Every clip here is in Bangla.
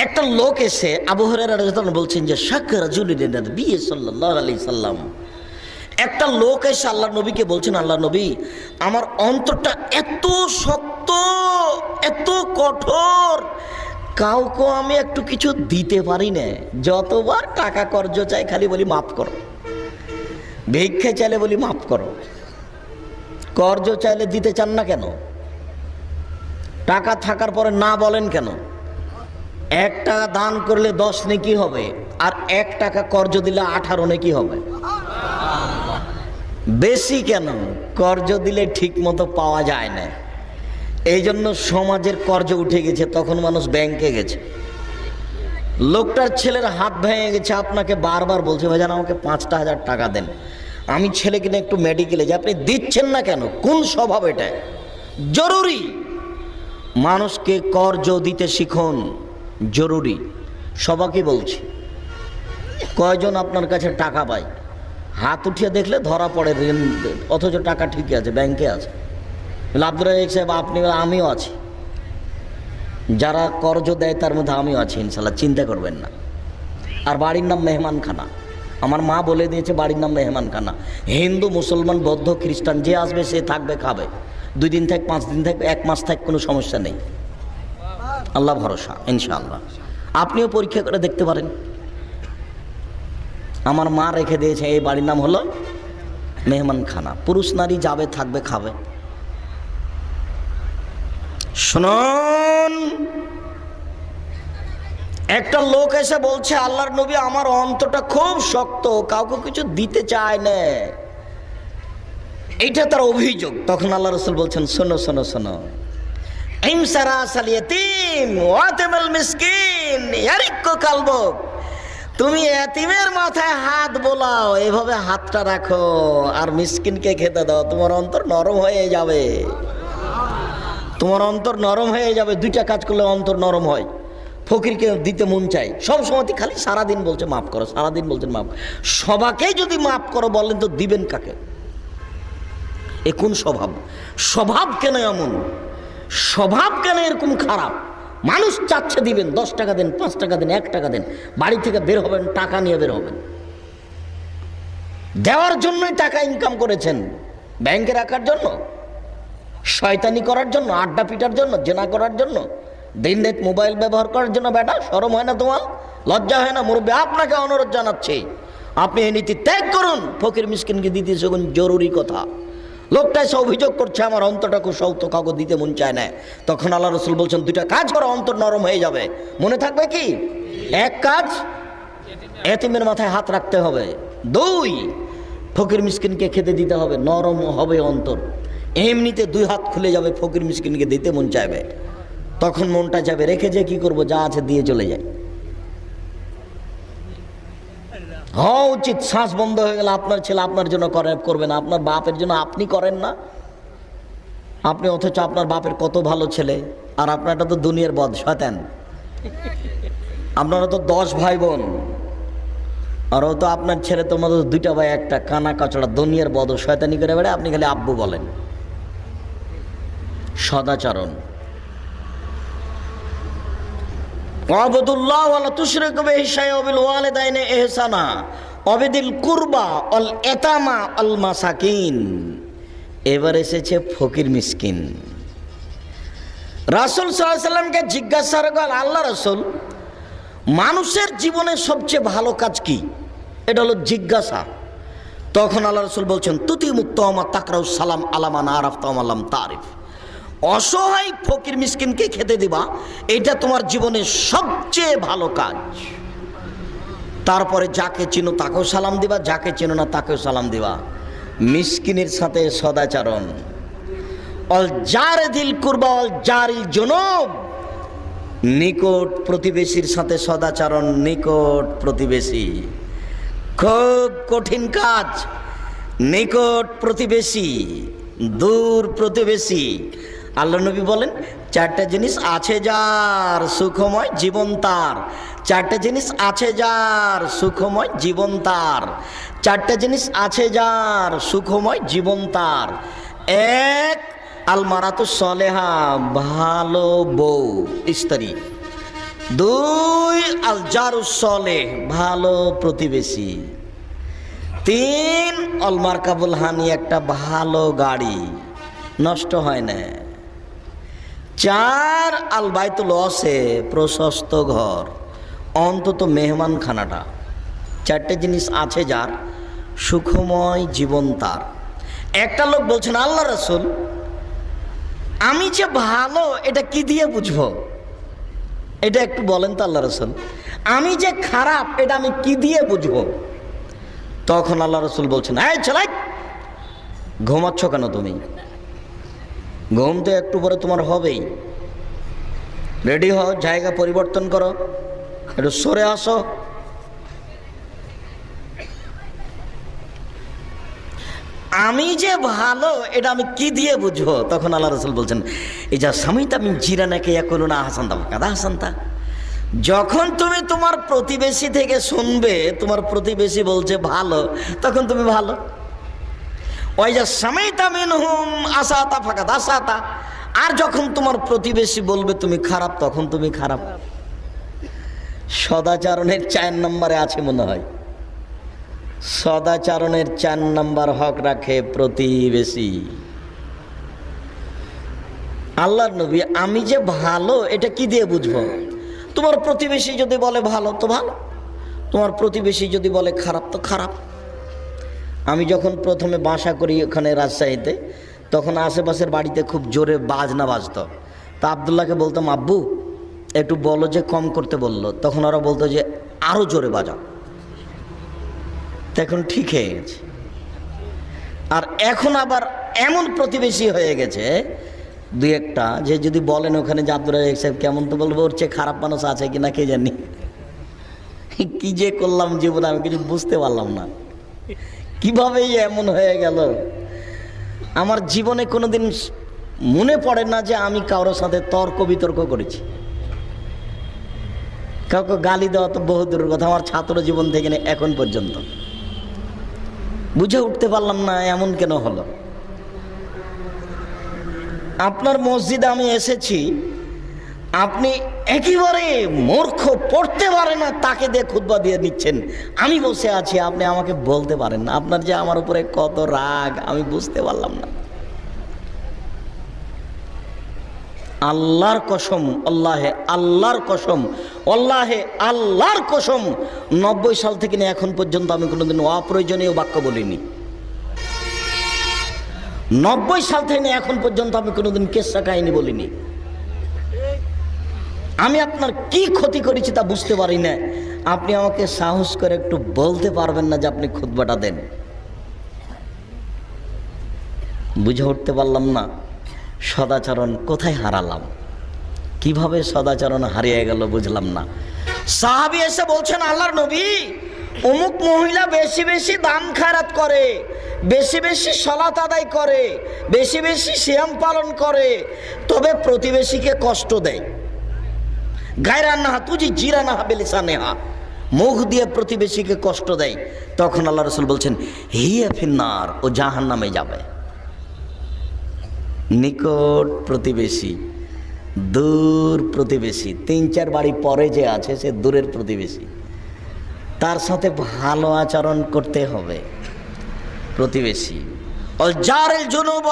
একটা লোক এসে আবু হুরায়রা রাদিয়াল্লাহু আনহু বলছেন যে শাক্কা রাজুলিন নবী সাল্লাল্লাহু আলাইহি সাল্লাম, একটা লোক এসে আল্লাহ নবীকে বলছেন, আল্লাহ নবী আমার অন্তরটা এত শক্ত, এত কঠোর, কাউকে আমি একটু কিছু দিতে পারি না। যতবার টাকা কর্জ চাই খালি বলি মাফ করো, ভিক্ষে চাইলে বলি মাফ করো। কর্জ চাইলে দিতে চান না কেন? টাকা থাকার পরে না বলেন কেন? 1 টাকা দান করলে 10 নেকি হবে, আর 1 টাকা কর্জ দিলে 18 নেকি হবে। বেশি কেন? কর্জ দিলে ঠিক মতো পাওয়া যায় না, এই জন্য সমাজের কর্জ উঠে গেছে। তখন মানুষ ব্যাংকে গেছে, লোকটার ছেলের হাত ভেঙে গেছে, আপনাকে বারবার বলছে ভাইজান আমাকে 5,000 টাকা দেন, আমি ছেলেকে নিয়ে একটু মেডিকেলে যাই, আপনি দিচ্ছেন না কেন? কোন স্বভাব এটা? জরুরি মানুষকে কর্জ দিতে শিখুন, জরুরি। সবাইকে বলছি, কয়জন আপনার কাছে টাকা পায়? হাত উঠিয়ে দেখলে ধরা পড়ে ঋণ, অথচ টাকা ঠিকই আছে, ব্যাংকে আছে। আব্দুর রাজ্জাক সাহেব আপনি, আমিও আছি, যারা কর্জ দেয় তার মধ্যে আমিও আছি ইনশাল্লাহ, চিন্তা করবেন না। আর বাড়ির নাম মেহমানখানা, আমার মা বলে দিয়েছে বাড়ির নাম মেহমানখানা। হিন্দু, মুসলমান, বৌদ্ধ, খ্রিস্টান যে আসবে সে থাকবে, খাবে, 2 দিন থাক, 5 দিন থাক, 1 মাস থাক, কোনো সমস্যা নেই, আল্লাহ ভরসা ইনশাআল্লাহ। আপনিও পরীক্ষা করে দেখতে পারেন। আমার মা রেখে দিয়েছে এই বাড়ির নাম হলো মেহমানখানা, পুরুষ নারী যাবে, থাকবে, খাবে। শুনুন, একটা লোক এসে বলছে আল্লাহর নবী আমার অন্তরটা খুব শক্ত, কাউকে কিছু দিতে চায় না, এইটা তার অভিযোগ। তখন আল্লাহ রাসূল বলছেন শোনো শোনো শোনো, তুমি এতিমের মাথায় হাত বোলাও, এভাবে হাতটা রাখো আর মিসকিনকে খেতে দাও, তোমার অন্তর নরম হয়ে যাবে, তোমার অন্তর নরম হয়ে যাবে। 2টা কাজ করলে অন্তর নরম হয়। ফকিরকে দিতে মন চাই, সব সময় খালি সারাদিন বলছে মাফ করো, সারাদিন বলছেন মাফ। সবাকেই যদি মাফ করো বলেন তো দিবেন কাকে? এ কোন স্বভাব? স্বভাব কেন এমন? স্বভাব কেন এরকম খারাপ? মানুষ চাচ্ছে দিবেন, 10 টাকা দেন, 5 টাকা দেন, 1 টাকা দেন, বাড়ি থেকে বের হবেন টাকা নিয়ে বের হবেন। দেওয়ার জন্যই টাকা ইনকাম করেছেন, ব্যাংকে রাখার জন্য, শয়তানি করার জন্য, আড্ডা পিটার জন্য, জেনা করার জন্য, দিন রাত মোবাইল ব্যবহার করার জন্য? বেটা শরম হয় না তোমার? লজ্জা হয় না? মুরব্বী আপনাকে অনুরোধ জানাচ্ছি, আপনি এই নীতি ত্যাগ করুন। ফকির মিসকিনকে দিতে জরুরি কথা। লোকটা এসে অভিযোগ করছে আমার অন্তরটা খুব শক্ত, কাউকে দিতে মন চায় না। তখন আল্লাহ রাসূল বলছেন 2টা কাজ করো, অন্তর নরম হয়ে যাবে। মনে থাকবে কি? 1 কাজ, এতিমের মাথায় হাত রাখতে হবে। 2, ফকির মিসকিনকে খেতে দিতে হবে, নরম হবে অন্তর। এমনিতে 2 হাত খুলে যাবে, ফকির মিসকিনকে দিতে মন চাইবে, তখন মনটা যাবে, রেখে যে কি করব, যা আছে দিয়ে চলে যায়। হওয়া উচিত। শ্বাস বন্ধ হয়ে গেলে আপনার ছেলে আপনার জন্য করবে না, আপনার বাপের জন্য আপনি করেন না, আপনি অথচ আপনার বাপের কত ভালো ছেলে, আর আপনারটা তো দুনিয়ার বদ শয়তান। আপনারা তো 10 ভাই বোন, আর ও তো আপনার ছেলে তোমাদের 2টা ভাই, একটা কানা কাচড়া, দুনিয়ার বদ, শয়তানি করে বেড়ে, আপনি খালি আব্বু বলেন। সদাচরণ, ওয়াবুদুল্লাহ ওয়ালা তুশরিকু বিহি শাইআন ওয়া বিল ওয়ালিদাইনি ইহসানা ওয়া বিদিল কুরবা ওয়াল ইয়াতামা ওয়াল মাসাকিন। এবার এসেছে ফকির মিসকিন। রাসূল সাল্লাল্লাহু আলাইহি সাল্লামকে জিজ্ঞাসা করল, আল্লাহ রাসূল মানুষের জীবনে সবচেয়ে ভালো কাজ কি? এটা হলো জিজ্ঞাসা। তখন আল্লাহ রাসূল বলছেন তুতিমুত তাওমা তাকরাউস সালাম আলা মান আরাফতা ওয়া লাম তারিফ। অসহায় ফকির মিসকিনকে খেতে দিবা, এটা তোমার জীবনের সবচেয়ে ভালো কাজ। তারপরে যাকে চিনো তাকেও সালাম দিবা, যাকে চিনো না তাকেও সালাম দিবা। মিসকিনের সাথে সদাচরণ। অল জারিল কুরবা অল জারিল জুনুব, নিকট প্রতিবেশীর সাথে সদাচরণ। নিকট প্রতিবেশী খুব কঠিন কাজ। নিকট প্রতিবেশী, দূর প্রতিবেশী। আল্লাহ নবী বলেন 4টা জিনিস আছে যার সুখময় জীবন তার। 4টা জিনিস আছে যার সুখময় জীবন তার। 4টা জিনিস আছে যার সুখময় জীবন তার। 1, আল মারাতু সলেহা, ভালো বউ, স্ত্রী। 2 আল জারুস সালেহ, ভালো প্রতিবেশী। 3 আল মারকাবুল হানি, একটা ভালো গাড়ি, নষ্ট হয় না। 4 আল বাইতুল ওয়াসে, প্রশস্ত ঘর, অন্তত মেহমানখানাটা। 4টে জিনিস আছে যার, সুখময় জীবন তার। একটা লোক বলছেন, আল্লাহ রাসূল আমি যে ভালো এটা কি দিয়ে বুঝবো? এটা একটু বলেন তো আল্লাহ রাসূল, আমি যে খারাপ এটা আমি কি দিয়ে বুঝবো? তখন আল্লাহ রাসূল বলছেন, এই ছেলে, ঘুমাচ্ছ কেন তুমি? ঘুম তো একটু পরে তোমার হবেই। রেডি হও, জায়গা পরিবর্তন করো, একটু সরে আসো। আমি যে ভালো এটা আমি কি দিয়ে বুঝবো? তখন আল্লাহ রাসূল বলছেন, এই যা সামিতা মিন জিরানাকা ইয়াকুলুনা আহসানতা ফাকাদ আহসানতা। যখন তুমি তোমার প্রতিবেশী থেকে শুনবে তোমার প্রতিবেশী বলছে ভালো, তখন তুমি ভালো। ওই যা সামিতা মিনহুম আসাতা ফাকাদ আসাতা, আর যখন তোমার প্রতিবেশী বলবে তুমি খারাপ, তখন তুমি খারাপ। সদাচরণের 4 নম্বরে আছে মনে হয়, সদাচরণের 4 নম্বর হক রাখে প্রতিবেশী। আল্লাহর নবী আমি যে ভালো এটা কি দিয়ে বুঝবো? তোমার প্রতিবেশী যদি বলে ভালো তো ভালো, তোমার প্রতিবেশী যদি বলে খারাপ তো খারাপ। আমি যখন প্রথমে বাসা করি ওখানে রাজশাহীতে, তখন আশেপাশের বাড়িতে খুব জোরে বাজনা বাজতো। তা আবদুল্লাহকে বলতাম, আব্বু একটু বলো যে কম করতে বললো। তখন ওরা বলতো যে আরও জোরে বাজাও। এখন ঠিক হয়ে গেছে। আর এখন আবার এমন প্রতিবেশী হয়ে গেছে 2-1টা যে যদি বলেন ওখানে যে আব্দুর রাজ্জাক সাহেব কেমন, তো বলবো ওর চেয়ে খারাপ মানুষ আছে কিনা কে জানি। কি যে করলাম জীবনে আমি কিছু বুঝতে পারলাম না, কিভাবে এমন হয়ে গেল। আমার জীবনে কোনোদিন মনে পড়ে না যে আমি কারোর সাথে তর্ক বিতর্ক করেছি। কাউকে গালি দেওয়া তো বহু দূরের কথা, আমার ছাত্র জীবন থেকে এখন পর্যন্ত বুঝে উঠতে পারলাম না এমন কেন হলো। আপনার মসজিদে আমি এসেছি, আপনি একেবারে মূর্খ, পড়তে পারে না তাকে দিয়ে খুতবা দিয়ে নিচ্ছেন। আমি বসে আছি, আপনি আমাকে বলতে পারেন না। আপনার যে আমার উপরে কত রাগ আমি বুঝতে পারলাম না। আল্লাহর কসম, আল্লাহে আল্লাহর কসম, আল্লাহে আল্লাহর কসম, 90 সাল থেকে নিয়ে এখন পর্যন্ত আমি কোনোদিন অপ্রয়োজনীয় বাক্য বলিনি। 90 সাল থেকে নিয়ে এখন পর্যন্ত আমি কোনোদিন কেসা কাহিনী বলিনি। আমি আপনার কি ক্ষতি করেছি তা বুঝতে পারি না। আপনি আমাকে সাহস করে একটু বলতে পারবেন না যে আপনি খুতবাটা দেন? বুঝে উঠতে পারলাম না সদাচরণ কোথায় হারালাম, কিভাবে সদাচরণ হারিয়ে গেল বুঝলাম না। সাহাবী এসে বলছেন, আল্লাহর নবী অমুক মহিলা বেশি বেশি দান খায়রাত করে, বেশি বেশি সালাত আদায় করে, বেশি বেশি সিয়াম পালন করে, তবে প্রতিবেশীকে কষ্ট দেয়। গায়রান্নাহা তুজি জিরানাহা বিলিসানিহা, মুখ দিয়ে প্রতিবেশীকে কষ্ট দেয়। তখন আল্লাহ রাসূল বলছেন, হিয়া ফিন্নার, ও জাহান্নামে যাবে। নিকট প্রতিবেশী, দূর প্রতিবেশী, 3-4 বাড়ি পরে যে আছে সে দূরের প্রতিবেশী, তার সাথে ভালো আচরণ করতে হবে। প্রতিবেশী অল জারিল জুনুব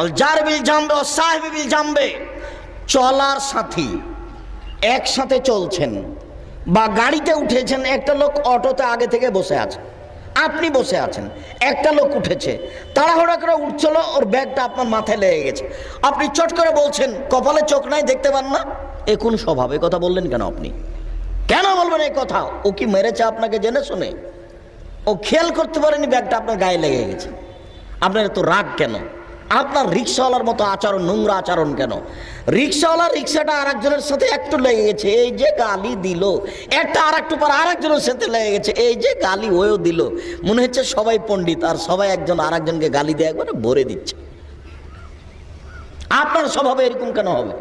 অল জার বিল জামবে ও সাহিব বিল জামবে, চলার সাথী, একসাথে চলছেন বা গাড়িতে উঠেছেন, একটা লোক অটোতে আগে থেকে বসে আছে, আপনি বসে আছেন, একটা লোক উঠেছে, তাড়াহুড়া করে উঠছিল, ওর ব্যাগটা আপনার মাথায় লেগে গেছে, আপনি চট করে বলছেন কপালে চোখ নাই দেখতে পান না, এ কোন স্বভাব? এ কথা বললেন কেন আপনি? কেন বলবেন এই কথা? ও কি মেরেছে আপনাকে জেনে শুনে? ও খেয়াল করতে পারেনি ব্যাগটা আপনার গায়ে লেগে গেছে, আপনার এত রাগ কেন? আপনার রিক্সাওয়ালার মতো আচরণ, নোংরা আচরণ কেন? রিক্সাওয়ালা রিক্সাটা আরেকজনের সাথে একটু লেগে গেছে, এই যে গালি দিল, একটা আর একটু পর আরেকজনের সাথে লেগে গেছে, এই যে গালি ওও দিল, মনে হচ্ছে সবাই পণ্ডিত আর সবাই একজন আরেকজনকে গালি দিয়ে একবারে ভরে দিচ্ছে। আপনার স্বভাবে এরকম কেন হবে?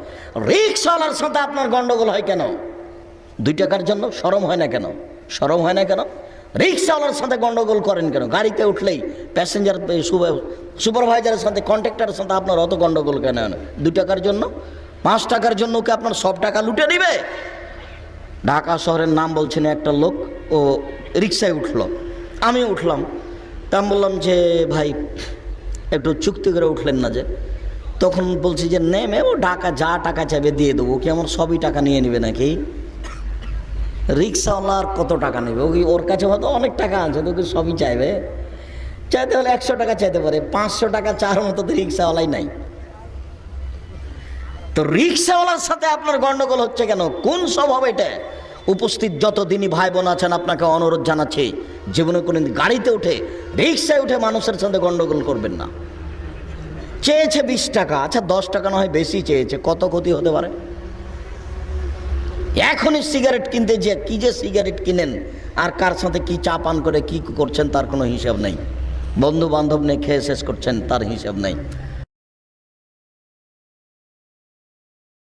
রিক্সাওয়ালার সাথে আপনার গন্ডগোল হয় কেন? 2 টাকার জন্য শরম হয় না কেন? শরম হয় না কেন? রিক্সাওয়ালার সাথে গন্ডগোল করেন কেন? গাড়িতে উঠলেই প্যাসেঞ্জার, সুপারভাইজারের সাথে, কন্ট্রাক্টরের সাথে আপনার অত গন্ডগোল কেন? 2 টাকার জন্য 5 টাকার জন্য কি আপনার সব টাকা লুটে নিবে? ঢাকা শহরের নাম বলছেন একটা লোক, ও রিক্সায় উঠলো, আমি উঠলাম। তা আমি বললাম যে ভাই একটু চুক্তি করে উঠলেন না যে? তখন বলছি যে নেমে ও ঢাকা যা টাকা চাইবে দিয়ে দেবো, কি আমার সবই টাকা নিয়ে নেবে নাকি? রিক্সাওয়ালার কত টাকা নেবে? ওর কাছে হয়তো অনেক টাকা আছে, তোকে সবই চাইবে। চাইতে হলে 100 টাকা চাইতে পারে, 500 টাকা চার মতো তো রিক্সাওয়ালাই নাই। তো রিক্সাওয়ালার সাথে আপনার গন্ডগোল হচ্ছে কেন? কোন স্বভাব এটা? উপস্থিত যত দিনই ভাই বোন আছেন, আপনাকে অনুরোধ জানাচ্ছি, জীবনে কোনোদিন গাড়িতে উঠে রিক্সায় উঠে মানুষের সাথে গন্ডগোল করবেন না। চেয়েছে 20 টাকা, আচ্ছা 10 টাকা না হয় বেশি চেয়েছে, কত ক্ষতি হতে পারে? এখনই সিগারেট কিনতে যে কি যে সিগারেট কিনেন, আর কার সাথে কি চা পান করে কি করছেন তার কোনো হিসাব নেই। বন্ধু বান্ধব নিয়ে খেয়ে শেষ করছেন, তার হিসাব নেই।